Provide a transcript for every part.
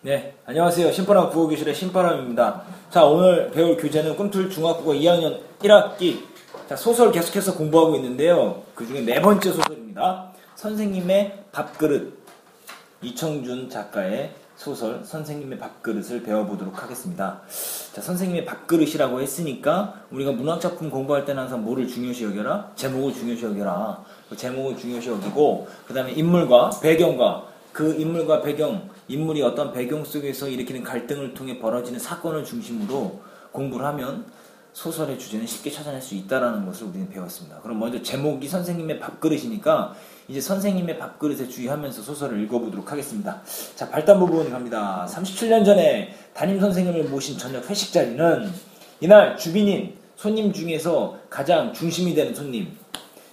네, 안녕하세요. 신바람 국어교실의 신바람입니다. 자, 오늘 배울 교재는 꿈틀 중학국어 2학년 1학기 자, 소설 계속해서 공부하고 있는데요. 그 중에 네 번째 소설입니다. 선생님의 밥그릇. 이청준 작가의 소설 선생님의 밥그릇을 배워보도록 하겠습니다. 자, 선생님의 밥그릇이라고 했으니까 우리가 문학작품 공부할 때는 항상 뭐를 중요시 여겨라? 제목을 중요시 여겨라. 그 제목을 중요시 여기고 그 다음에 인물과 배경과 그 인물과 배경, 인물이 어떤 배경 속에서 일으키는 갈등을 통해 벌어지는 사건을 중심으로 공부를 하면 소설의 주제는 쉽게 찾아낼 수 있다는 것을 우리는 배웠습니다. 그럼 먼저 제목이 선생님의 밥그릇이니까 이제 선생님의 밥그릇에 주의하면서 소설을 읽어보도록 하겠습니다. 자, 발단 부분 갑니다. 37년 전에 담임선생님을 모신 저녁 회식 자리는 이날 주빈인 손님 중에서 가장 중심이 되는 손님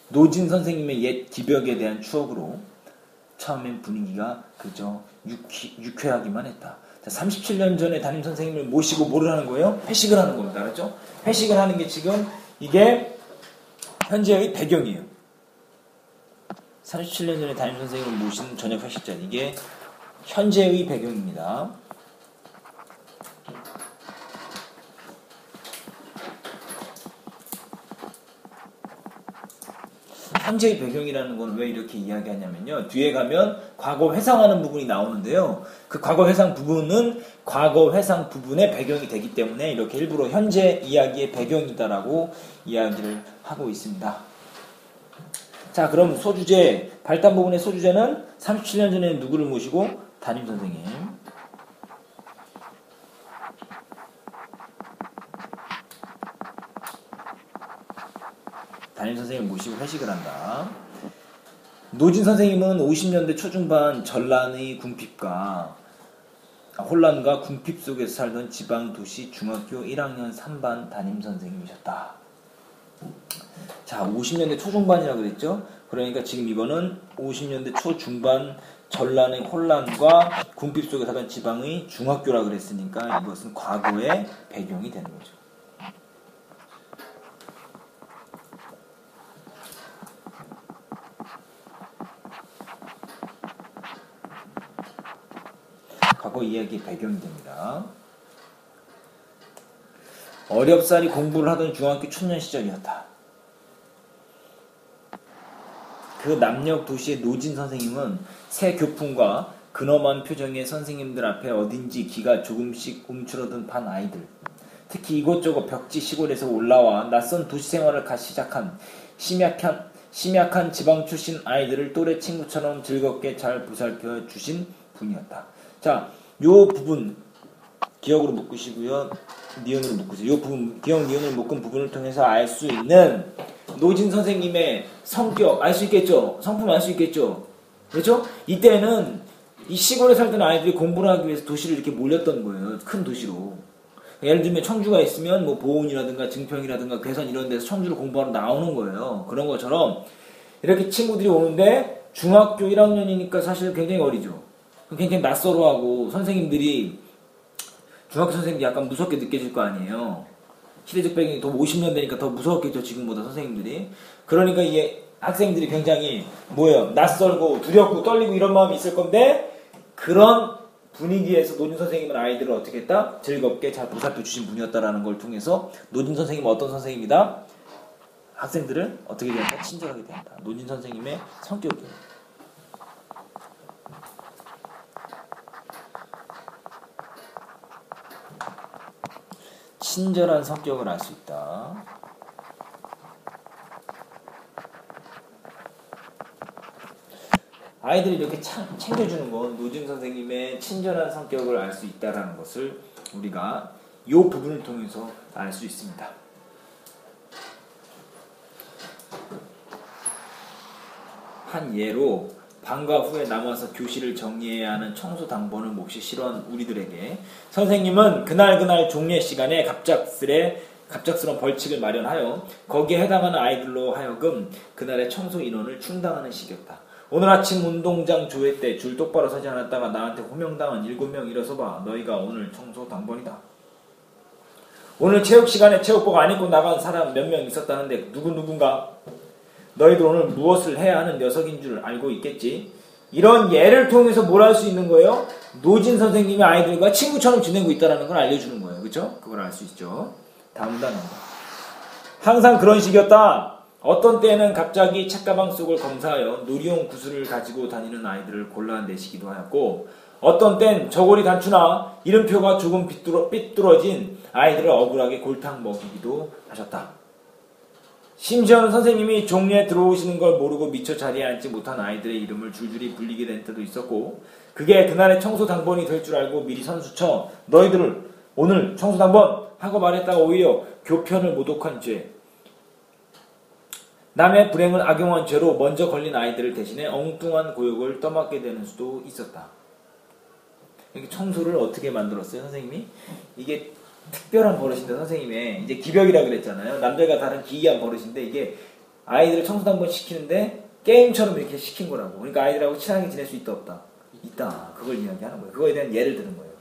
노진 선생님의 옛 기벽에 대한 추억으로 처음엔 분위기가 그저 유쾌하기만 했다. 자, 37년 전에 담임선생님을 모시고 뭐를 하는 거예요? 회식을 하는 겁니다. 알았죠? 회식을 하는 게 지금 이게 현재의 배경이에요. 37년 전에 담임선생님을 모신 저녁 회식 자리. 이게 현재의 배경입니다. 현재의 배경이라는 건 왜 이렇게 이야기하냐면요. 뒤에 가면 과거 회상하는 부분이 나오는데요. 그 과거 회상 부분은 과거 회상 부분의 배경이 되기 때문에 이렇게 일부러 현재 이야기의 배경이다라고 이야기를 하고 있습니다. 자, 그럼 소주제, 발단 부분의 소주제는 37년 전에 누구를 모시고? 담임선생님. 담임선생님을 모시고 회식을 한다. 노진 선생님은 50년대 초중반 전란의 혼란과 궁핍 속에서 살던 지방도시 중학교 1학년 3반 담임선생님이셨다. 자, 50년대 초중반이라고 그랬죠? 그러니까 지금 이거는 50년대 초중반 전란의 혼란과 궁핍 속에 살던 지방의 중학교라고 그랬으니까 이것은 과거의 배경이 되는 거죠. 과거 이야기의 배경이 됩니다. 어렵사리 공부를 하던 중학교 춘년 시절이었다. 그 남녘 도시의 노진 선생님은 새 교풍과 근엄한 표정의 선생님들 앞에 어딘지 기가 조금씩 움츠러든 반 아이들, 특히 이곳저곳 벽지 시골에서 올라와 낯선 도시 생활을 갓 시작한 심약한 지방 출신 아이들을 또래 친구처럼 즐겁게 잘 보살펴 주신 분이었다. 자, 요 부분 기억으로 묶으시고요. 니은으로 묶으세요. 요 부분 기억 니은으로 묶은 부분을 통해서 알 수 있는 노진 선생님의 성격 알 수 있겠죠? 성품 알 수 있겠죠? 그렇죠? 이때는 이 시골에 살던 아이들이 공부를 하기 위해서 도시를 이렇게 몰렸던 거예요. 큰 도시로. 예를 들면 청주가 있으면 뭐 보은이라든가 증평이라든가 괴산 이런 데서 청주를 공부하러 나오는 거예요. 그런 것처럼 이렇게 친구들이 오는데 중학교 1학년이니까 사실 굉장히 어리죠. 굉장히 낯설어하고 선생님들이 중학교 선생님들이 약간 무섭게 느껴질 거 아니에요. 시대적 배경이 더 50년 되니까 더 무서웠겠죠. 지금보다 선생님들이. 그러니까 이 학생들이 굉장히 낯설고 두렵고 떨리고 이런 마음이 있을 건데 그런 분위기에서 노진 선생님은 아이들을 어떻게 했다? 즐겁게 잘 보살펴 주신 분이었다라는 걸 통해서 노진 선생님은 어떤 선생님이다? 학생들을 어떻게 된다? 친절하게 된다. 노진 선생님의 성격이에요. 친절한 성격을 알 수 있다. 아이들이 이렇게 챙겨주는 건 노진 선생님의 친절한 성격을 알 수 있다는 것을 우리가 이 부분을 통해서 알 수 있습니다. 한 예로 방과 후에 남아서 교실을 정리해야 하는 청소 당번을 몹시 싫어하는 우리들에게 선생님은 그날 종례 시간에 갑작스러운 벌칙을 마련하여 거기에 해당하는 아이들로 하여금 그날의 청소 인원을 충당하는 식이었다. 오늘 아침 운동장 조회 때 줄 똑바로 서지 않았다가 나한테 호명당한 7명 일어서 봐. 너희가 오늘 청소 당번이다. 오늘 체육 시간에 체육복 안 입고 나간 사람 몇 명 있었다는데 누군가? 너희들 오늘 무엇을 해야 하는 녀석인 줄 알고 있겠지? 이런 예를 통해서 뭘 할 수 있는 거예요? 노진 선생님이 아이들과 친구처럼 지내고 있다는 걸 알려주는 거예요. 그렇죠? 그걸 알 수 있죠. 다음 단어입니다. 항상 그런 식이었다. 어떤 때는 갑자기 책가방 속을 검사하여 놀이용 구슬을 가지고 다니는 아이들을 골라내시기도 하였고, 어떤 땐 저고리 단추나 이름표가 조금 삐뚤어진 아이들을 억울하게 골탕 먹이기도 하셨다. 심지어는 선생님이 종류에 들어오시는 걸 모르고 미처 자리에 앉지 못한 아이들의 이름을 줄줄이 불리게 된 때도 있었고, 그게 그날의 청소당번이 될 줄 알고 미리 선수쳐 너희들을 오늘 청소당번 하고 말했다가 오히려 교편을 모독한 죄, 남의 불행을 악용한 죄로 먼저 걸린 아이들을 대신해 엉뚱한 고역을 떠맡게 되는 수도 있었다. 이렇게 청소를 어떻게 만들었어요, 선생님이? 이게 특별한 버릇인데, 선생님의 이제 기벽이라 그랬잖아요. 남들과 다른 기이한 버릇인데, 이게 아이들을 청소도 한번 시키는데 게임처럼 이렇게 시킨 거라고. 그러니까 아이들하고 친하게 지낼 수 있다 없다? 있다. 그걸 이야기하는 거예요. 그거에 대한 예를 드는 거예요.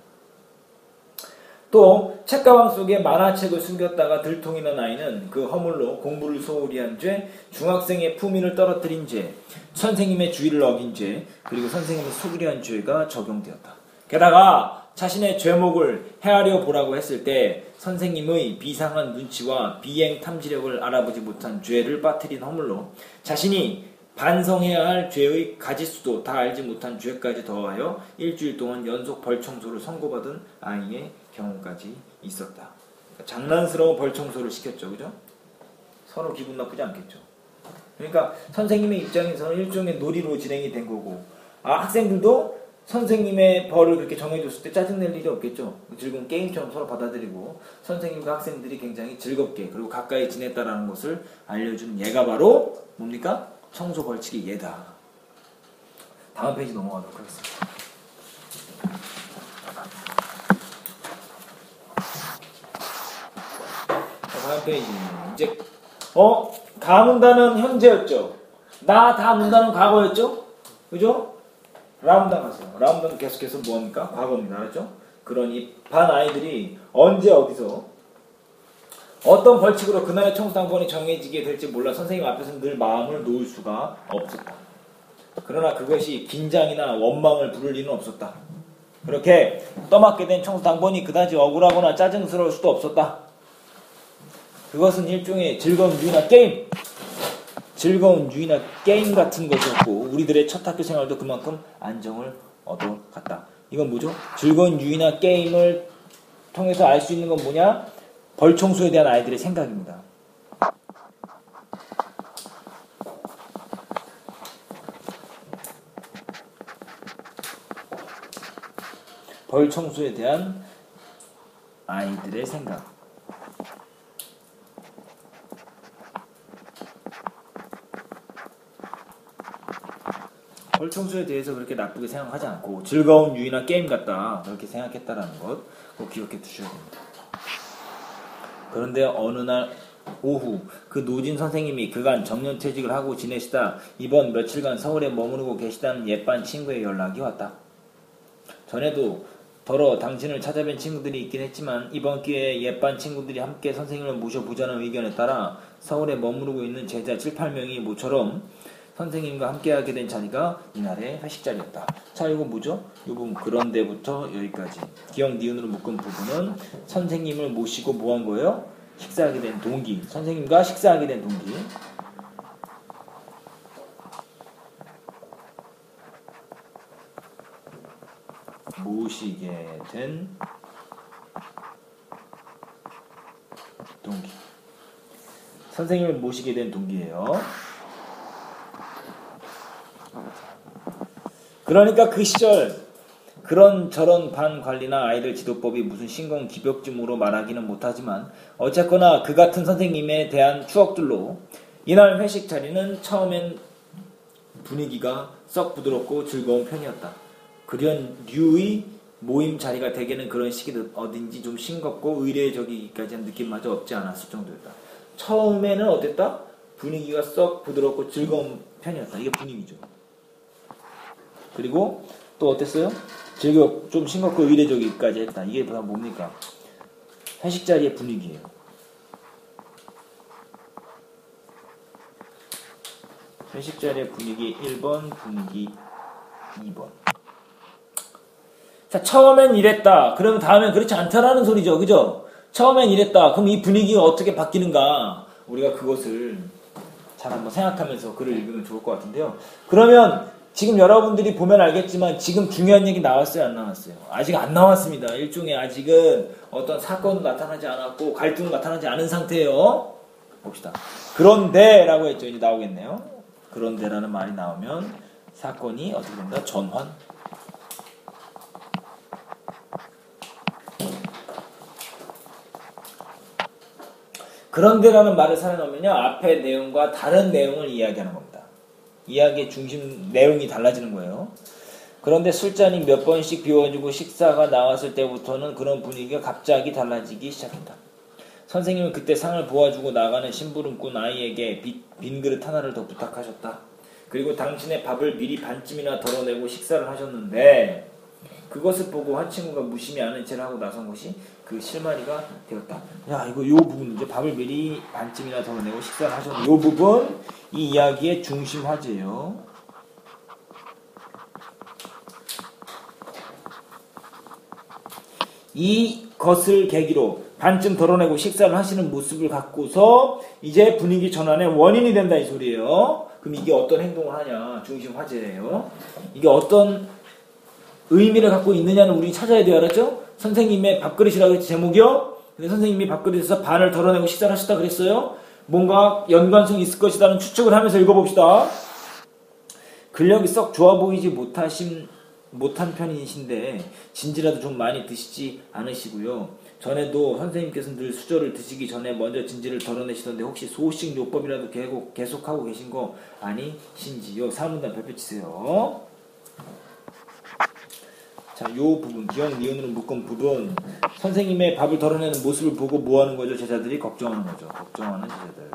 또 책가방 속에 만화책을 숨겼다가 들통이 난 아이는 그 허물로 공부를 소홀히 한 죄, 중학생의 품위를 떨어뜨린 죄, 선생님의 주의를 어긴 죄, 그리고 선생님을 속이려 한 죄가 적용되었다. 게다가 자신의 죄목을 헤아려 보라고 했을 때 선생님의 비상한 눈치와 비행 탐지력을 알아보지 못한 죄를 빠뜨린 허물로 자신이 반성해야 할 죄의 가지수도 다 알지 못한 죄까지 더하여 일주일 동안 연속 벌청소를 선고받은 아이의 경우까지 있었다. 그러니까 장난스러운 벌청소를 시켰죠. 그죠? 서로 기분 나쁘지 않겠죠. 그러니까 선생님의 입장에서는 일종의 놀이로 진행이 된 거고, 학생들도 선생님의 벌을 그렇게 정해줬을 때 짜증낼 일이 없겠죠. 즐거운 게임처럼 서로 받아들이고 선생님과 학생들이 굉장히 즐겁게 그리고 가까이 지냈다라는 것을 알려주는 예가 바로 뭡니까? 청소 벌칙의 예다. 다음 페이지 넘어가도록 하겠습니다. 다음 페이지. 이제 가문다는 현재였죠. 나 다 문다는 과거였죠. 그죠? 라운당 하세요. 라운당 계속해서 뭐합니까? 과거입니다. 알았죠? 그러니 반 아이들이 언제 어디서 어떤 벌칙으로 그날의 청소당번이 정해지게 될지 몰라 선생님 앞에서는 늘 마음을 놓을 수가 없었다. 그러나 그것이 긴장이나 원망을 부를 리는 없었다. 그렇게 떠맡게 된 청소당번이 그다지 억울하거나 짜증스러울 수도 없었다. 그것은 일종의 즐거운 유인한 게임! 즐거운 유인한 게임 같은 것이었고 우리들의 첫 학교 생활도 그만큼 안정을 얻어갔다. 이건 뭐죠? 즐거운 유인한 게임을 통해서 알 수 있는 건 뭐냐? 벌청소에 대한 아이들의 생각입니다. 벌청소에 대한 아이들의 생각. 벌청소에 대해서 그렇게 나쁘게 생각하지 않고 즐거운 유인한 게임 같다 그렇게 생각했다라는 것 꼭 기억해 두셔야 됩니다. 그런데 어느 날 오후 그 노진 선생님이 그간 정년퇴직을 하고 지내시다 이번 며칠간 서울에 머무르고 계시다는 옛반 친구의 연락이 왔다. 전에도 더러 당신을 찾아뵌 친구들이 있긴 했지만 이번 기회에 옛반 친구들이 함께 선생님을 모셔보자는 의견에 따라 서울에 머무르고 있는 제자 7, 8명이 모처럼 선생님과 함께하게 된 자리가 이날의 회식 자리였다. 자, 이거 뭐죠? 이 부분 그런데부터 여기까지 기억 니은으로 묶은 부분은 선생님을 모시고 뭐 한 거예요? 식사하게 된 동기. 선생님과 식사하게 된 동기. 모시게 된 동기. 선생님을 모시게 된 동기예요. 그러니까 그 시절 그런저런 반 관리나 아이들 지도법이 무슨 신공 기벽쯤으로 말하기는 못하지만 어쨌거나 그 같은 선생님에 대한 추억들로 이날 회식 자리는 처음엔 분위기가 썩 부드럽고 즐거운 편이었다. 그런 류의 모임 자리가 대개는 그런 시기 어딘지 좀 싱겁고 의례적이기까지 한 느낌마저 없지 않았을 정도였다. 처음에는 어땠다? 분위기가 썩 부드럽고 즐거운 편이었다. 이게 분위기죠. 그리고 또 어땠어요? 좀 싱겁고 의례적이기까지 했다. 이게 뭡니까? 회식 자리의 분위기예요. 회식 자리의 분위기 1번 분위기 2번. 자, 처음엔 이랬다. 그러면 다음엔 그렇지 않다라는 소리죠. 그죠? 처음엔 이랬다. 그럼 이 분위기가 어떻게 바뀌는가? 우리가 그것을 잘 한번 생각하면서 글을 읽으면 좋을 것 같은데요. 그러면 지금 여러분들이 보면 알겠지만 지금 중요한 얘기 나왔어요? 안 나왔어요? 아직 안 나왔습니다. 일종의 아직은 어떤 사건은 나타나지 않았고 갈등은 나타나지 않은 상태예요. 봅시다. 그런데 라고 했죠. 이제 나오겠네요. 그런데라는 말이 나오면 사건이 어떻게 된다? 전환. 그런데라는 말을 사용하면요. 앞의 내용과 다른 내용을 이야기하는 겁니다. 이야기의 중심 내용이 달라지는 거예요. 그런데 술잔이 몇 번씩 비워지고 식사가 나왔을 때부터는 그런 분위기가 갑자기 달라지기 시작했다. 선생님은 그때 상을 보아주고 나가는 심부름꾼 아이에게 빈 그릇 하나를 더 부탁하셨다. 그리고 당신의 밥을 미리 반쯤이나 덜어내고 식사를 하셨는데 그것을 보고 한 친구가 무심히 아는 체를 하고 나선 것이 그 실마리가 되었다. 야, 이거 요 부분이죠. 밥을 미리 반쯤이나 덜어내고 식사를 하셨는데 요 부분 이 이야기의 중심 화제예요. 이것을 계기로 반쯤 덜어내고 식사를 하시는 모습을 갖고서 이제 분위기 전환의 원인이 된다 이 소리예요. 그럼 이게 어떤 행동을 하냐 중심 화제예요. 이게 어떤 의미를 갖고 있느냐는 우리 찾아야 돼요. 알았죠? 선생님의 밥그릇이라고 했지 제목이요. 근데 선생님이 밥그릇에서 반을 덜어내고 식사를 하셨다 그랬어요. 뭔가 연관성이 있을 것이라는 추측을 하면서 읽어봅시다. 근력이 썩 좋아 보이지 못한 편이신데 진지라도 좀 많이 드시지 않으시고요. 전에도 선생님께서는 늘 수저를 드시기 전에 먼저 진지를 덜어내시던데 혹시 소식 요법이라도 계속하고 계신 거 아니신지요? 사문단 별표 치세요. 자, 요 부분 기억 니은으로 묶은 부분 선생님의 밥을 덜어내는 모습을 보고 뭐 하는 거죠? 제자들이 걱정하는 거죠. 걱정하는 제자들.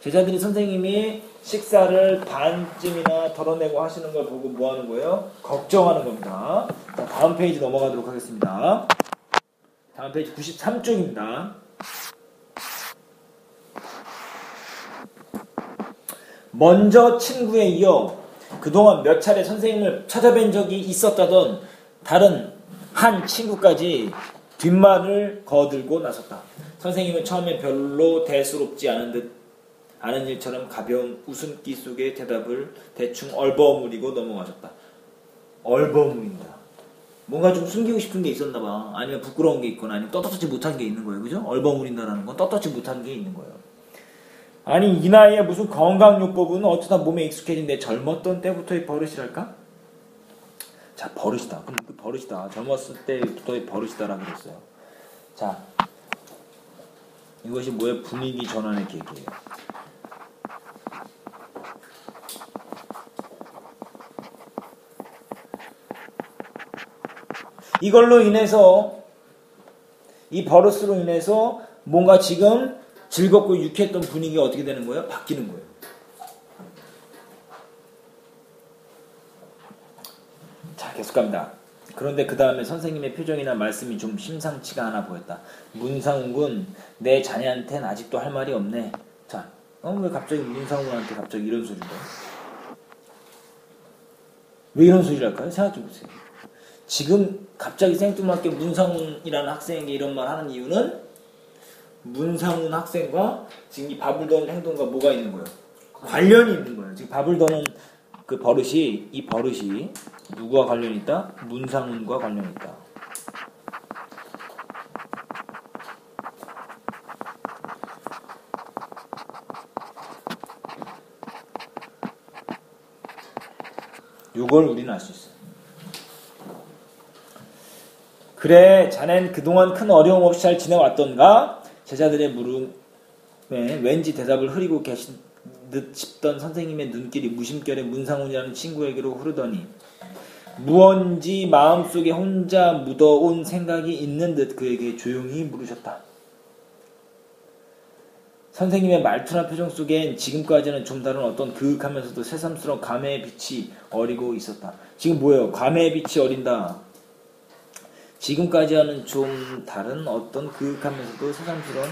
제자들이 선생님이 식사를 반쯤이나 덜어내고 하시는 걸 보고 뭐 하는 거예요? 걱정하는 겁니다. 자, 다음 페이지 넘어가도록 하겠습니다. 다음 페이지 93쪽입니다. 먼저 친구에 이어 그동안 몇 차례 선생님을 찾아뵌 적이 있었다던 다른 한 친구까지 뒷말을 거들고 나섰다. 선생님은 처음에 별로 대수롭지 않은 일처럼 가벼운 웃음기 속의 대답을 대충 얼버무리고 넘어가셨다. 얼버무린다. 뭔가 좀 숨기고 싶은 게 있었나 봐. 아니면 부끄러운 게 있거나 아니면 떳떳지 못한 게 있는 거예요. 그죠? 얼버무린다라는 건 떳떳지 못한 게 있는 거예요. 아니 이 나이에 무슨 건강요법은 어쩌다 몸에 익숙해진 내 젊었던 때부터의 버릇이랄까? 자, 버릇이다. 그럼 그 버릇이다. 젊었을 때부터의 버릇이다라고 그랬어요. 자, 이것이 뭐예요? 분위기 전환의 계기예요. 이걸로 인해서 이 버릇으로 인해서 뭔가 지금 즐겁고 유쾌했던 분위기가 어떻게 되는 거예요? 바뀌는 거예요. 자, 계속 갑니다. 그런데 그 다음에 선생님의 표정이나 말씀이 좀 심상치가 않아 보였다. 문상훈군, 내 자네한텐 아직도 할 말이 없네. 자, 왜 갑자기 문상훈한테 갑자기 이런 소리를 해요? 왜 이런 소리를 할까요? 생각 좀 보세요. 지금 갑자기 생뚱맞게 문상훈이라는 학생에게 이런 말 하는 이유는 문상훈 학생과 지금 이 밥을 더는 행동과 뭐가 있는 거예요? 관련이 있는 거예요. 지금 밥을 더는 그 버릇이, 이 버릇이 누구와 관련이 있다? 문상훈과 관련이 있다. 요걸 우리는 알 수 있어요. 그래, 자넨 그동안 큰 어려움 없이 잘 지내왔던가? 제자들의 물음에 왠지 대답을 흐리고 계신 듯 싶던 선생님의 눈길이 무심결에 문상훈이라는 친구에게로 흐르더니 무언지 마음속에 혼자 묻어온 생각이 있는 듯 그에게 조용히 물으셨다. 선생님의 말투나 표정 속엔 지금까지는 좀 다른 어떤 그윽하면서도 새삼스러운 감회의 빛이 어리고 있었다. 지금 뭐예요? 감회의 빛이 어린다. 지금까지와는 좀 다른 어떤 그윽하면서도 새삼스러운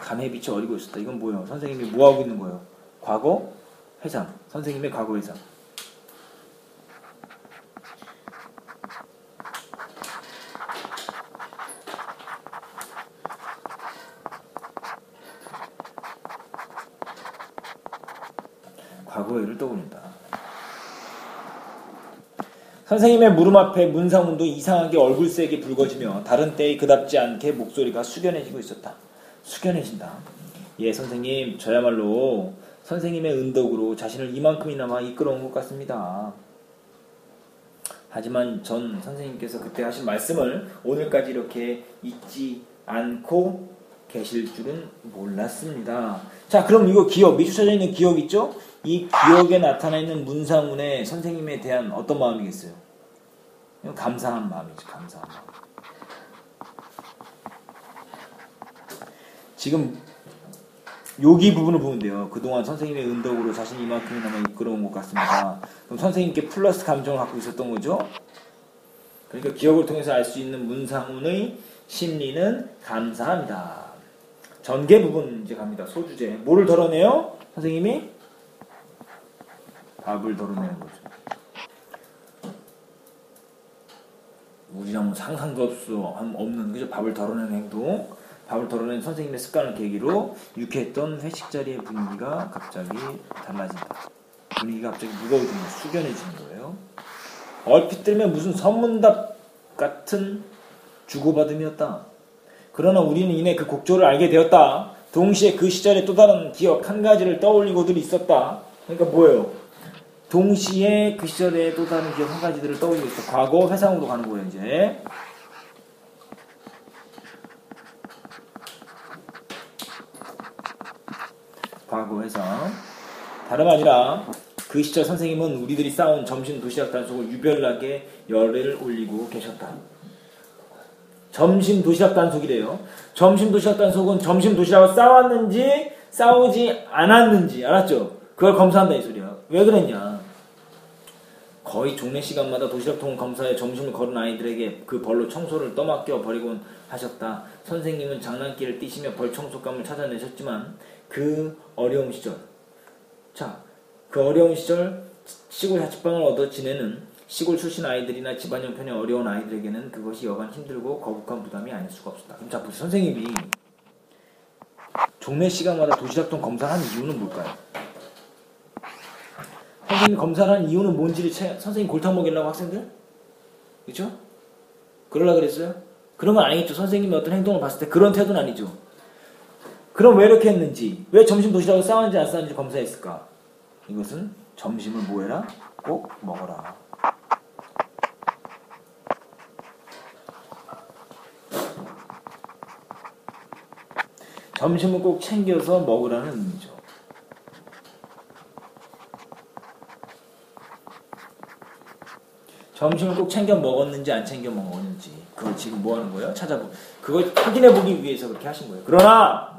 감에 비쳐 어리고 있었다. 이건 뭐예요? 선생님이 뭐 하고 있는 거예요? 과거 회상. 선생님의 과거 회상. 과거의를 떠올린다. 선생님의 무릎 앞에 문상훈도 이상하게 얼굴색이 붉어지며 다른 때에 그답지 않게 목소리가 숙연해지고 있었다. 숙연해진다. 예, 선생님, 저야말로 선생님의 은덕으로 자신을 이만큼이나마 이끌어온 것 같습니다. 하지만 전 선생님께서 그때 하신 말씀을 오늘까지 이렇게 잊지 않고 계실 줄은 몰랐습니다. 자, 그럼 이거 기억, 미주쳐져 있는 기억 있죠? 이 기억에 나타나 있는 문상훈의 선생님에 대한 어떤 마음이겠어요? 감사한 마음이죠. 감사한 마음. 지금 여기 부분을 보면 돼요. 그동안 선생님의 은덕으로 자신이 이만큼이나마 이끌어온 것 같습니다. 그럼 선생님께 플러스 감정을 갖고 있었던 거죠. 그러니까 기억을 통해서 알 수 있는 문상훈의 심리는 감사합니다. 전개 부분 이제 갑니다. 소주제. 뭐를 덜어내요? 선생님이 밥을 덜어내는 거죠. 우리랑 뭐 상상도 없는 그죠? 밥을 덜어내는 행동. 밥을 덜어낸 선생님의 습관을 계기로 유쾌했던 회식 자리의 분위기가 갑자기 달라진다. 분위기가 갑자기 무거워지는, 숙연해지는 거예요. 얼핏 들면 무슨 선문답 같은 주고받음이었다. 그러나 우리는 이내 그 곡조를 알게 되었다. 동시에 그 시절의 또 다른 기억 한 가지를 떠올리고들 있었다. 그러니까 뭐예요? 동시에 그 시절의 또 다른 기억 한 가지들을 떠올리고 있어. 과거 회상으로 가는 거예요, 이제. 과거 회상. 다름 아니라 그 시절 선생님은 우리들이 쌓은 점심 도시락 단속을 유별나게 열을 올리고 계셨다. 점심 도시락 단속이래요. 점심 도시락 단속은 점심 도시락을 싸왔는지 싸우지 않았는지 알았죠? 그걸 검사한다 이 소리야. 왜 그랬냐? 거의 종례 시간마다 도시락통 검사에 점심을 걸은 아이들에게 그 벌로 청소를 떠맡겨 버리곤 하셨다. 선생님은 장난기를 띠시며 벌 청소감을 찾아내셨지만 그 어려운 시절, 그 어려운 시절 시골 자취방을 얻어 지내는 시골 출신 아이들이나 집안 형편이 어려운 아이들에게는 그것이 여간 힘들고 거북한 부담이 아닐 수가 없었다. 그럼 자, 선생님이 종례 시간마다 도시락통 검사를 한 이유는 뭘까요? 선생님이 검사를 한 이유는 뭔지를 선생님 골탕 먹이려고 학생들? 그렇죠? 그러려고 그랬어요? 그런 건 아니겠죠. 선생님이 어떤 행동을 봤을 때 그런 태도는 아니죠. 그럼 왜 이렇게 했는지, 왜 점심 도시락을 싸왔는지 안 싸왔는지 검사했을까? 이것은 점심을 뭐 해라? 꼭 먹어라. 점심을 꼭 챙겨서 먹으라는 의미죠. 점심을 꼭 챙겨 먹었는지 안 챙겨 먹었는지 그걸 지금 뭐 하는 거예요? 찾아보고 그걸 확인해 보기 위해서 그렇게 하신 거예요. 그러나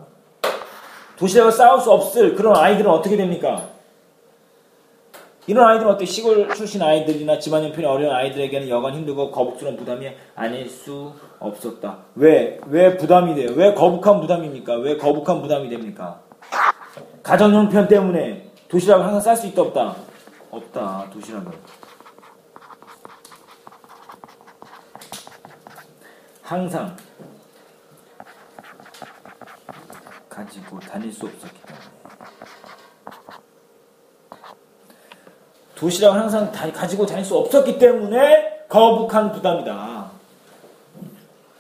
도시락을 싸울 수 없을 그런 아이들은 어떻게 됩니까? 이런 아이들은 어때? 시골 출신 아이들이나 집안 형편이 어려운 아이들에게는 여간 힘들고 거북스러운 부담이 아닐 수 없었다. 왜 부담이 돼요? 왜 거북한 부담입니까? 왜 거북한 부담이 됩니까? 가정 형편 때문에 도시락을 항상 쌀 수 있다 없다? 없다. 도시락을 항상 가지고 다닐 수 없었기 때문에 도시락을 항상 가지고 다닐 수 없었기 때문에 거북한 부담이다.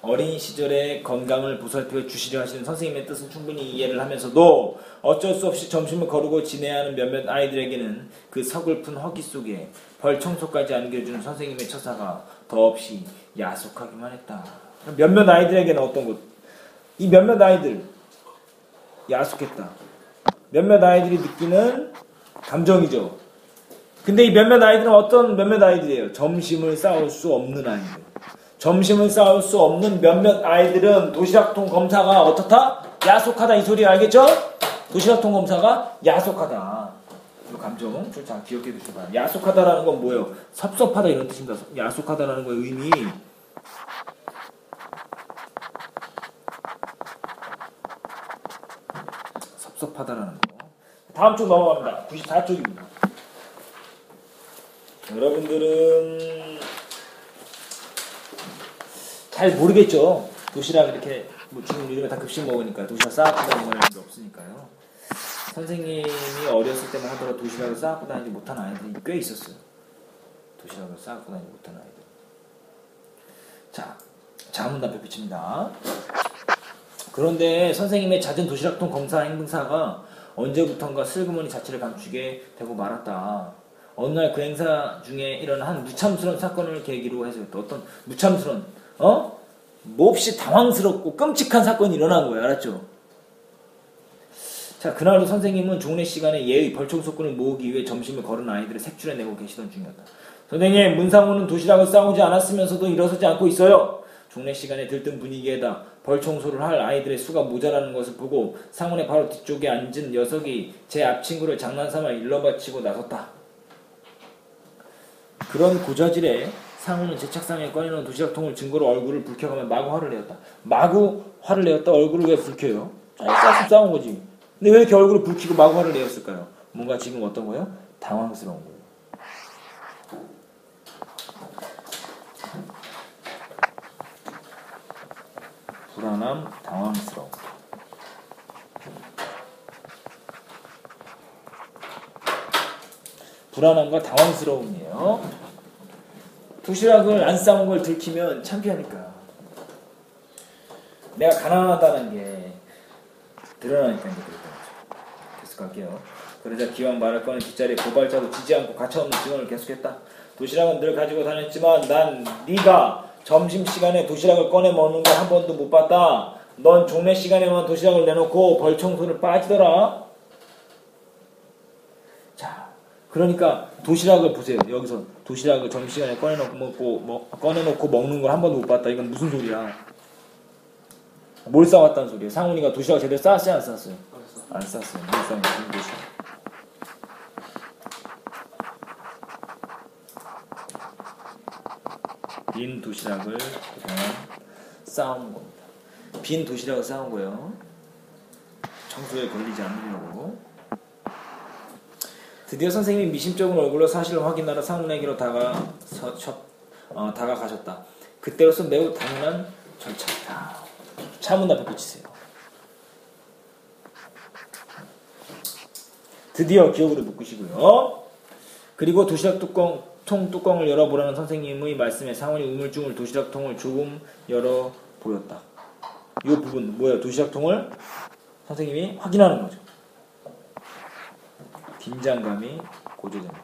어린 시절의 건강을 보살펴 주시려 하시는 선생님의 뜻은 충분히 이해를 하면서도 어쩔 수 없이 점심을 거르고 지내야 하는 몇몇 아이들에게는 그 서글픈 허기 속에 벌 청소까지 안겨주는 선생님의 처사가 더없이 야속하기만 했다. 몇몇 아이들에게는 어떤 것? 이 몇몇 아이들 야속했다. 몇몇 아이들이 느끼는 감정이죠. 근데 이 몇몇 아이들은 어떤 몇몇 아이들이에요? 점심을 싸울 수 없는 아이들. 점심을 싸울 수 없는 몇몇 아이들은 도시락통 검사가 어떻다? 야속하다 이 소리 알겠죠? 도시락통 검사가 야속하다. 이 감정 좀 잘 기억해 두시기 바랍니다. 야속하다라는 건 뭐예요? 섭섭하다 이런 뜻입니다. 야속하다라는 거의 의미 다음 쪽 넘어갑니다. 94쪽입니다. 여러분들은 잘 모르겠죠. 도시락 이렇게 뭐 지금 요즘에 다 급식 먹으니까 도시락 싸갖고 다니는 게 없으니까요. 선생님이 어렸을 때만 하더라도 도시락을 싸갖고 다니지 못한 아이들이 꽤 있었어요. 도시락을 싸갖고 다니지 못한 아이들. 자, 자문답에 비칩니다. 그런데 선생님의 잦은 도시락통 검사 행사가 언제부턴가 슬그머니 자취를 감추게 되고 말았다. 어느 날 그 행사 중에 일어난 한 무참스러운 사건을 계기로 해서 어떤 무참스러운 몹시 당황스럽고 끔찍한 사건이 일어난 거예요. 알았죠? 자, 그날도 선생님은 종례 시간에 예의 벌총소꾼을 모으기 위해 점심을 거른 아이들을 색출해 내고 계시던 중이었다. 선생님, 문상우는 도시락을 싸오지 않았으면서도 일어서지 않고 있어요. 종례 시간에 들뜬 분위기에다 벌청소를 할 아이들의 수가 모자라는 것을 보고 상훈의 바로 뒤쪽에 앉은 녀석이 제 앞친구를 장난삼아 일러바치고 나섰다. 그런 고자질에 상훈은 제 책상에 꺼내놓은 도시락통을 증거로 얼굴을 붉혀가며 마구 화를 내었다. 마구 화를 내었다? 얼굴을 왜 붉혀요? 싸움 싸운 거지. 근데 왜 이렇게 얼굴을 붉히고 마구 화를 내었을까요? 뭔가 지금 어떤 거예요? 당황스러운 거예요. 불안함, 당황스러움. 불안함과 당황스러움이에요. 도시락을 안 싸운 걸 들키면 창피하니까. 내가 가난하다는 게 드러나니까 이제 그랬던 거죠. 계속 갈게요. 그러자 기왕 말할 거는 뒷자리에 고발자도 지지 않고 가차없는 증언을 계속했다. 도시락은 늘 가지고 다녔지만 난 네가 점심시간에 도시락을 꺼내 먹는 걸 한 번도 못 봤다. 넌 종례 시간에만 도시락을 내놓고 벌청소를 빠지더라. 자, 그러니까 도시락을 보세요. 여기서 도시락을 점심시간에 꺼내놓고 먹는 걸 한 번도 못 봤다. 이건 무슨 소리야? 뭘 싸왔다는 소리예요? 상훈이가 도시락을 제대로 싸왔어요? 안 싸웠어요? 안 싸웠어요. 못 싸웠어요. 빈 도시락을 그냥 싸운 겁니다. 빈 도시락을 싸운 거예요. 청소에 걸리지 않으려고. 드디어 선생님이 미심쩍은 얼굴로 사실을 확인하러 상훈에게로 다가가셨다. 그때로서 매우 당연한 절차다. 차문 앞에 붙이세요. 드디어 기억으로 묶으시고요. 그리고 도시락 뚜껑을 열어보라는 선생님의 말씀에 상훈이 우물쭈물 도시락통을 조금 열어 보였다. 이 부분 뭐예요? 도시락통을 선생님이 확인하는 거죠. 긴장감이 고조됩니다.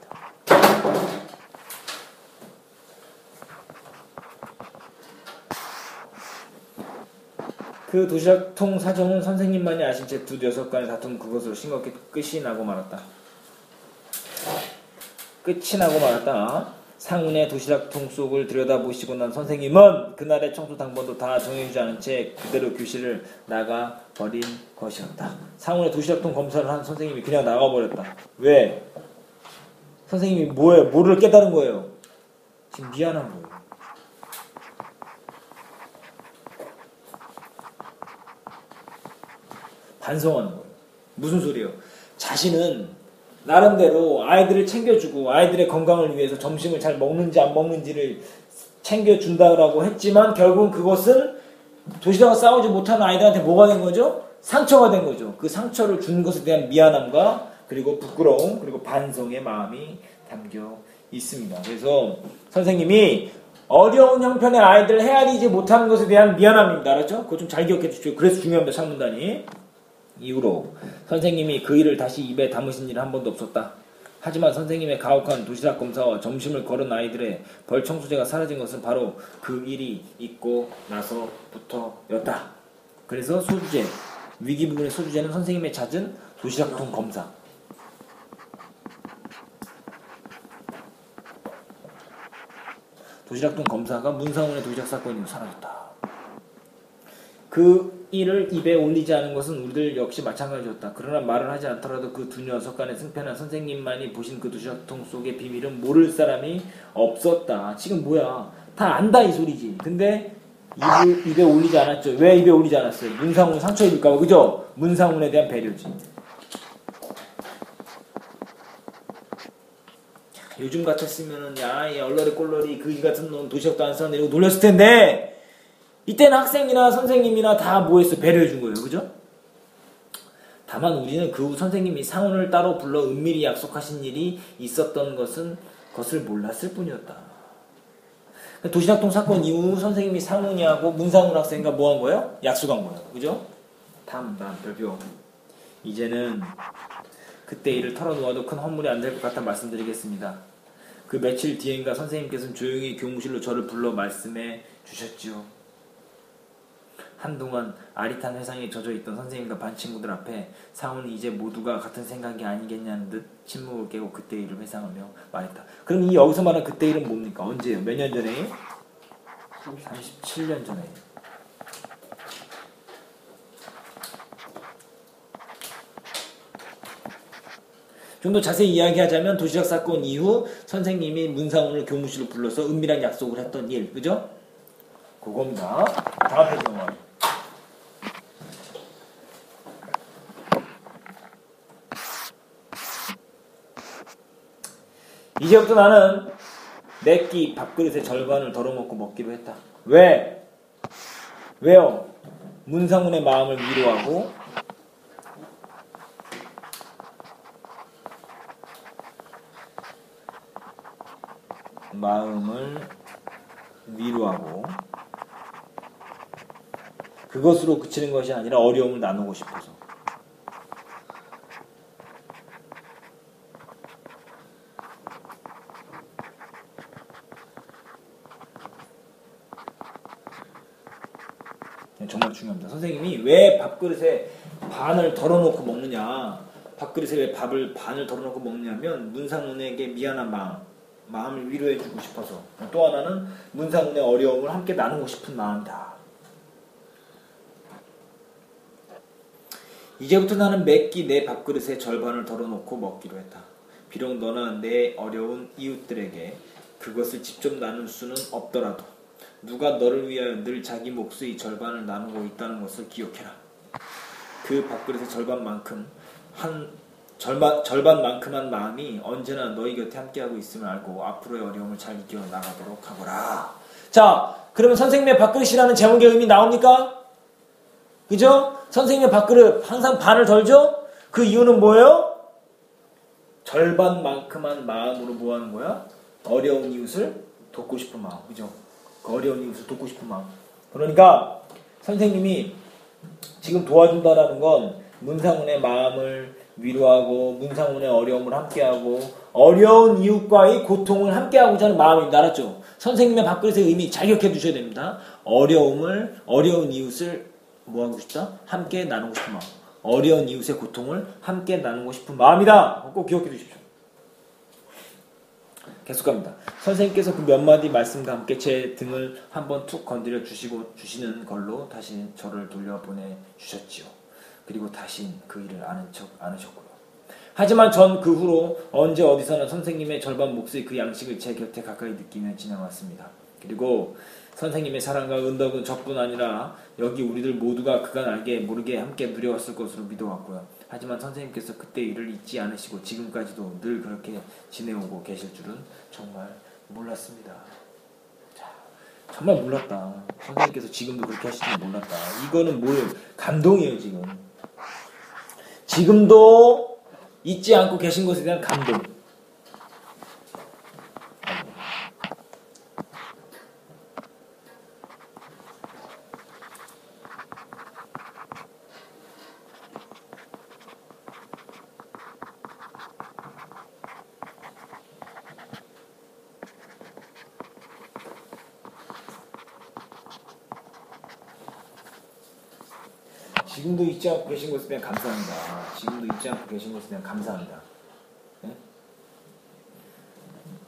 그 도시락통 사정은 선생님만이 아신 채 두 녀석 간의 다툼 그것으로 싱겁게 끝이 나고 말았다. 상훈의 도시락통 속을 들여다보시고 난 선생님은 그날의 청소 당번도 다 정해주지 않은 채 그대로 교실을 나가버린 것이었다. 상훈의 도시락통 검사를 한 선생님이 그냥 나가버렸다. 왜? 선생님이 뭐를 깨달은 거예요? 지금 미안한 거예요. 반성하는 거예요. 무슨 소리예요? 자신은 나름대로 아이들을 챙겨주고 아이들의 건강을 위해서 점심을 잘 먹는지 안 먹는지를 챙겨준다라고 했지만 결국은 그것은 도시락을 싸우지 못하는 아이들한테 뭐가 된 거죠? 상처가 된 거죠. 그 상처를 준 것에 대한 미안함과 그리고 부끄러움 그리고 반성의 마음이 담겨 있습니다. 그래서 선생님이 어려운 형편의 아이들을 헤아리지 못하는 것에 대한 미안함입니다. 알았죠? 그거 좀 잘 기억해 주십시오. 그래서 중요합니다. 창문단이. 이후로 선생님이 그 일을 다시 입에 담으신 일은 한 번도 없었다. 하지만 선생님의 가혹한 도시락 검사와 점심을 거른 아이들의 벌청소제가 사라진 것은 바로 그 일이 있고 나서부터였다. 그래서 소주제, 위기 부분의 소주제는 선생님의 잦은 도시락통 검사. 도시락통 검사가 문상훈의 도시락 사건이 사라졌다. 그 일을 입에 올리지 않은 것은 우리들 역시 마찬가지였다. 그러나 말을 하지 않더라도 그 두 녀석 간의 승패는 선생님만이 보신 그 도시락통 속의 비밀은 모를 사람이 없었다. 지금 뭐야? 다 안다 이 소리지. 근데 입에 올리지 않았죠. 왜 입에 올리지 않았어요? 문상훈 상처 입을까봐. 그죠? 문상훈에 대한 배려지. 요즘 같았으면은 야, 이 얼러리 꼴러리 그지 같은 놈 도시락도 안 싸내리고 놀렸을 텐데 이때는 학생이나 선생님이나 다 뭐했어? 배려해 준 거예요. 그죠? 다만 우리는 그 후 선생님이 상훈을 따로 불러 은밀히 약속하신 일이 있었던 것을 몰랐을 뿐이었다. 도시락통 사건 이후 선생님이 상훈이하고 문상훈 학생과 뭐 한 거예요? 약속한 거예요. 그죠? 다음 별표. 이제는 그때 일을 털어놓아도 큰 헛물이 안 될 것 같아 말씀드리겠습니다. 그 며칠 뒤엔가 선생님께서는 조용히 교무실로 저를 불러 말씀해 주셨지요. 한동안 아릿한 회상에 젖어있던 선생님과 반 친구들 앞에 상훈이 이제 모두가 같은 생각이 아니겠냐는 듯 침묵을 깨고 그때 일을 회상하며 말했다. 그럼 이 여기서 말하는 그때 일은 뭡니까? 언제예요? 몇 년 전에? 37년 전에. 좀 더 자세히 이야기하자면 도시락 사건 이후 선생님이 문상훈을 교무실로 불러서 은밀한 약속을 했던 일, 그죠? 그겁니다. 다음 페이지 넘어가요. 이제부터 나는 내 끼 밥그릇의 절반을 덜어먹고 먹기로 했다. 왜? 왜요? 문상훈의 마음을 위로하고 그것으로 그치는 것이 아니라 어려움을 나누고 싶어서. 정말 중요합니다. 선생님이 왜 밥그릇에 반을 덜어놓고 먹느냐, 밥그릇에 왜 밥을 반을 덜어놓고 먹느냐면 문상훈에게 미안한 마음을 위로해주고 싶어서, 또 하나는 문상훈의 어려움을 함께 나누고 싶은 마음이다. 이제부터 나는 매끼 내 밥그릇의 절반을 덜어놓고 먹기로 했다. 비록 너나 내 어려운 이웃들에게 그것을 직접 나눌 수는 없더라도 누가 너를 위하여 늘 자기 몫의 절반을 나누고 있다는 것을 기억해라. 그 밥그릇의 절반만큼한 마음이 언제나 너희 곁에 함께하고 있음을 알고 앞으로의 어려움을 잘 이겨나가도록 하거라. 자, 그러면 선생님의 밥그릇이라는 제목의 의미 나옵니까? 그죠? 선생님의 밥그릇 항상 반을 덜죠? 그 이유는 뭐예요? 절반만큼한 마음으로 뭐 하는 거야? 어려운 이웃을 돕고 싶은 마음. 그죠? 그 어려운 이웃을 돕고 싶은 마음. 그러니까 선생님이 지금 도와준다라는 건 문상훈의 마음을 위로하고 문상훈의 어려움을 함께하고 어려운 이웃과의 고통을 함께하고자 하는 마음입니다. 알았죠? 선생님의 밥그릇의 의미 잘 기억해 두셔야 됩니다. 어려운 이웃을 뭐 하고 싶다? 함께 나누고 싶은 마음. 어려운 이웃의 고통을 함께 나누고 싶은 마음이다. 꼭 기억해 두십시오. 계속 갑니다. 선생님께서 그 몇 마디 말씀과 함께 제 등을 한번 툭 건드려 주시는 걸로 다시 저를 돌려보내 주셨지요. 그리고 다시 그 일을 아는 척 않으셨고요. 하지만 전 그 후로 언제 어디서나 선생님의 절반 몫의 그 양식을 제 곁에 가까이 느끼며 지나왔습니다. 그리고 선생님의 사랑과 은덕은 저뿐 아니라 여기 우리들 모두가 그간 알게 모르게 함께 누려왔을 것으로 믿어왔고요. 하지만 선생님께서 그때 일을 잊지 않으시고 지금까지도 늘 그렇게 지내오고 계실 줄은 정말 몰랐습니다. 자, 정말 몰랐다. 선생님께서 지금도 그렇게 하실 줄 몰랐다. 이거는 뭐예요? 감동이에요. 지금도 잊지 않고 계신 것에 대한 감동. 지금도 잊지 않고 계신 것에 대한 감사합니다. 지금도 잊지 않고 계신 것에 대한 감사합니다. 네?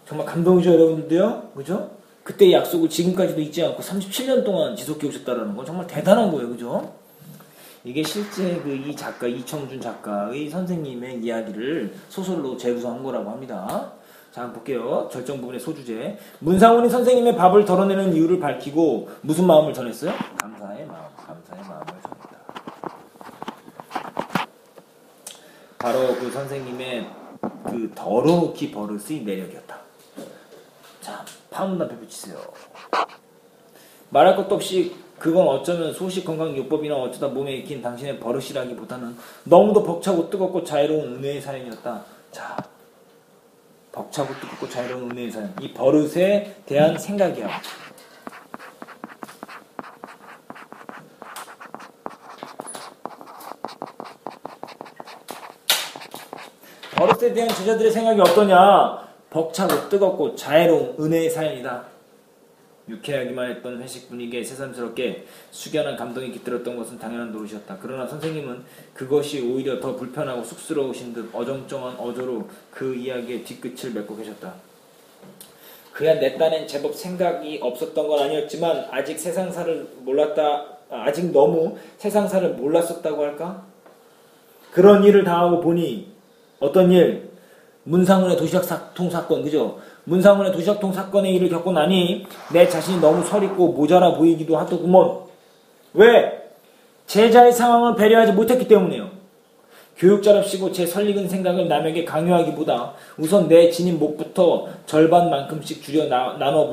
정말 감동이죠, 여러분들요? 그죠? 그때의 약속을 지금까지도 잊지 않고 37년 동안 지속해 오셨다는 건 정말 대단한 거예요, 그죠? 이게 실제 이 작가, 이청준 작가의 선생님의 이야기를 소설로 재구성한 거라고 합니다. 자, 한번 볼게요. 절정 부분의 소주제. 문상훈이 선생님의 밥을 덜어내는 이유를 밝히고 무슨 마음을 전했어요? 감사의 마음을 전했다. 바로 그 선생님의 그 더러기 버릇의 내력이었다. 자, 파문단 펴붙이세요. 말할 것도 없이 그건 어쩌면 소식건강요법이나 어쩌다 몸에 익힌 당신의 버릇이라기보다는 너무도 벅차고 뜨겁고 자유로운 은혜의 사연이었다. 자, 벅차고 뜨겁고 자유로운 은혜의 사연. 이 버릇에 대한 생각이야. 버릇에 대한 제자들의 생각이 어떠냐? 벅차고 뜨겁고 자애로운 은혜의 사연이다. 유쾌하기만 했던 회식 분위기에 새삼스럽게 숙연한 감동이 깃들었던 것은 당연한 노릇이었다. 그러나 선생님은 그것이 오히려 더 불편하고 쑥스러우신 듯 어정쩡한 어조로 그 이야기의 뒤끝을 맺고 계셨다. 그야 내 딴엔 제법 생각이 없었던 건 아니었지만 아직 너무 세상사를 몰랐었다고 할까? 그런 일을 당하고 보니 어떤 일? 문상훈의 도시락통 사건, 그죠? 문상훈의 도시락통 사건의 일을 겪고 나니 내 자신이 너무 서립고 모자라 보이기도 하더구먼. 왜? 제자의 상황을 배려하지 못했기 때문이에요. 교육자랍시고 제 설익은 생각을 남에게 강요하기보다 우선 내 지닌 몫부터 절반만큼씩 줄여 나눠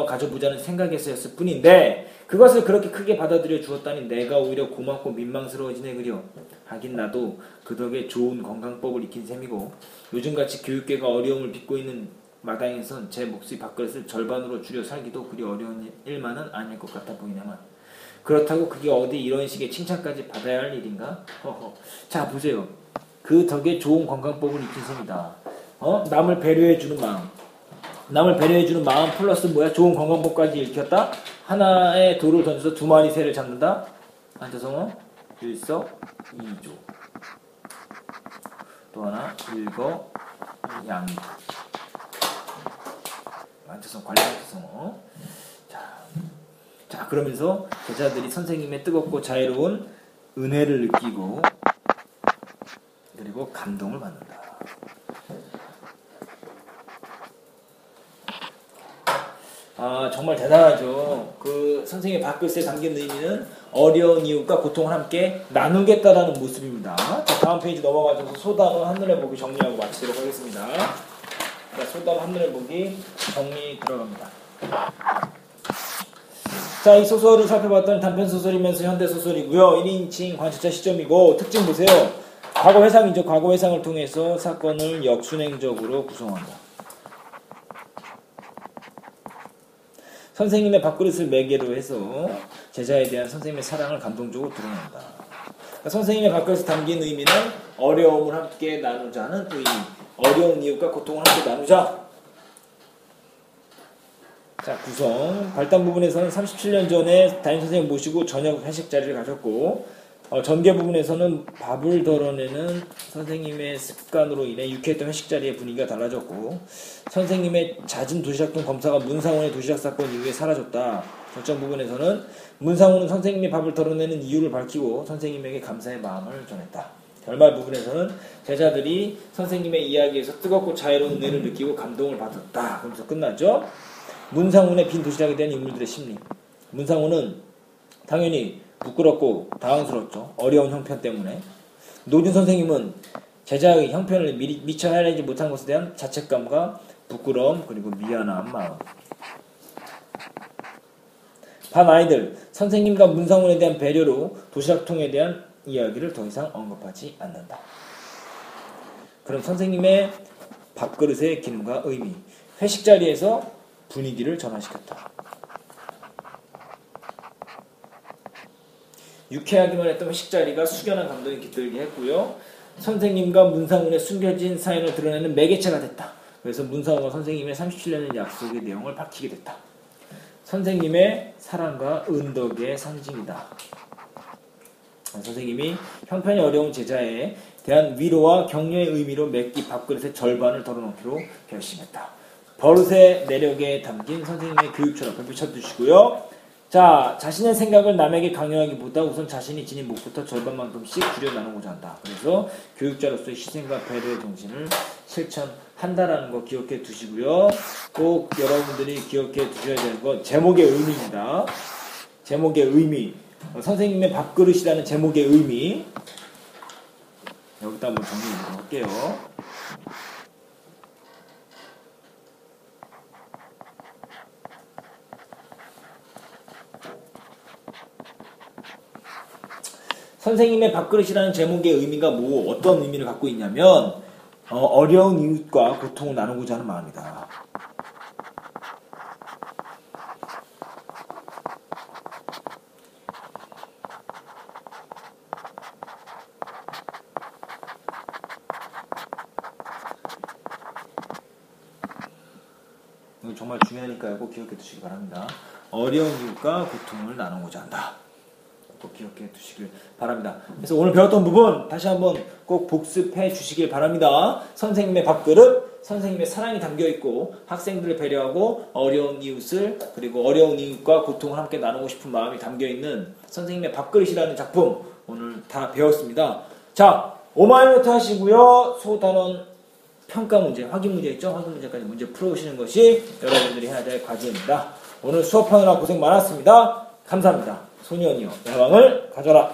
가져보자는 생각에서였을 뿐인데 그것을 그렇게 크게 받아들여 주었다니 내가 오히려 고맙고 민망스러워지네 그려. 하긴 나도 그 덕에 좋은 건강법을 익힌 셈이고 요즘같이 교육계가 어려움을 빚고 있는 마당에선 제 몫의 밥그릇을 절반으로 줄여 살기도 그리 어려운 일만은 아닐 것 같아 보이네만. 그렇다고 그게 어디 이런 식의 칭찬까지 받아야 할 일인가? 자 보세요. 그 덕에 좋은 건강법을 익힌 셈이다. 남을 배려해주는 마음 플러스 뭐야? 좋은 건강법까지 읽혔다? 하나의 돌을 던져서 두 마리 새를 잡는다? 앉아서 일석이조. 또 하나 일거양조. 앉아서 관리해서. 자, 그러면서 제자들이 선생님의 뜨겁고 자유로운 은혜를 느끼고 그리고 감동을 받는다. 정말 대단하죠. 그 선생님의 밥그릇에 담긴 의미는 어려운 이웃과 고통을 함께 나누겠다라는 모습입니다. 자, 다음 페이지 넘어가셔서 소단원 한눈에 보기 정리하고 마치도록 하겠습니다. 자, 소단원 한눈에 보기 정리 들어갑니다. 자, 이 소설을 살펴봤더니 단편소설이면서 현대소설이고요. 1인칭 관찰자 시점이고 특징 보세요. 과거 회상이죠. 과거 회상을 통해서 사건을 역순행적으로 구성한다. 선생님의 밥그릇을 매개로 해서 제자에 대한 선생님의 사랑을 감동적으로 드러낸다. 그러니까 선생님의 밥그릇에 담긴 의미는 어려움을 함께 나누자는 의미. 어려운 이웃과 고통을 함께 나누자. 자, 구성. 발단 부분에서는 37년 전에 담임선생님 모시고 저녁 회식 자리를 가졌고 전개 부분에서는 밥을 덜어내는 선생님의 습관으로 인해 유쾌했던 회식 자리의 분위기가 달라졌고 선생님의 잦은 도시락통 검사가 문상훈의 도시락 사건 이후에 사라졌다. 결정 부분에서는 문상훈은 선생님이 밥을 덜어내는 이유를 밝히고 선생님에게 감사의 마음을 전했다. 결말 부분에서는 제자들이 선생님의 이야기에서 뜨겁고 자유로운 은혜를 느끼고 감동을 받았다. 그러면서 끝났죠. 문상훈의 빈 도시락에 대한 인물들의 심리. 문상훈은 당연히 부끄럽고 당황스럽죠. 어려운 형편 때문에. 노준 선생님은 제자의 형편을 미처 헤아리지 못한 것에 대한 자책감과 부끄러움 그리고 미안한 마음. 반 아이들, 선생님과 문상훈에 대한 배려로 도시락통에 대한 이야기를 더 이상 언급하지 않는다. 그럼 선생님의 밥그릇의 기능과 의미. 회식 자리에서 분위기를 전환시켰다. 유쾌하기만 했던 회식 자리가 숙연한 감동이 깃들게 했고요. 선생님과 문상훈의 숨겨진 사연을 드러내는 매개체가 됐다. 그래서 문상훈과 선생님의 37년의 약속의 내용을 밝히게 됐다. 선생님의 사랑과 은덕의 상징이다. 선생님이 형편이 어려운 제자에 대한 위로와 격려의 의미로 매끼 밥그릇의 절반을 덜어놓기로 결심했다. 버릇의 내력에 담긴 선생님의 교육처럼 별표 쳐주시고요. 자, 자신의 생각을 남에게 강요하기보다 우선 자신이 지닌 몫부터 절반만큼씩 줄여 나누고자 한다. 그래서 교육자로서의 희생과 배려의 정신을 실천한다라는 거 기억해 두시고요. 꼭 여러분들이 기억해 두셔야 되는 건 제목의 의미입니다. 제목의 의미. 선생님의 밥그릇이라는 제목의 의미. 여기다 일단 한번 정리해보도록 할게요. 선생님의 밥그릇이라는 제목의 의미가 어떤 의미를 갖고 있냐면 어려운 이웃과 고통을 나누고자 하는 마음이다. 이거 정말 중요하니까요. 꼭 기억해 두시기 바랍니다. 어려운 이웃과 고통을 나누고자 한다. 꼭 기억해 두시길 바랍니다. 그래서 오늘 배웠던 부분 다시 한번 꼭 복습해 주시길 바랍니다. 선생님의 밥그릇, 선생님의 사랑이 담겨있고 학생들을 배려하고 어려운 이웃을 그리고 어려운 이웃과 고통을 함께 나누고 싶은 마음이 담겨있는 선생님의 밥그릇이라는 작품 오늘 다 배웠습니다. 자, 오마이노트 하시고요. 소단원 평가 문제, 확인 문제 있죠? 확인 문제까지 문제 풀어오시는 것이 여러분들이 해야 될 과제입니다. 오늘 수업하느라 고생 많았습니다. 감사합니다. 소년이여 야망을 가져라.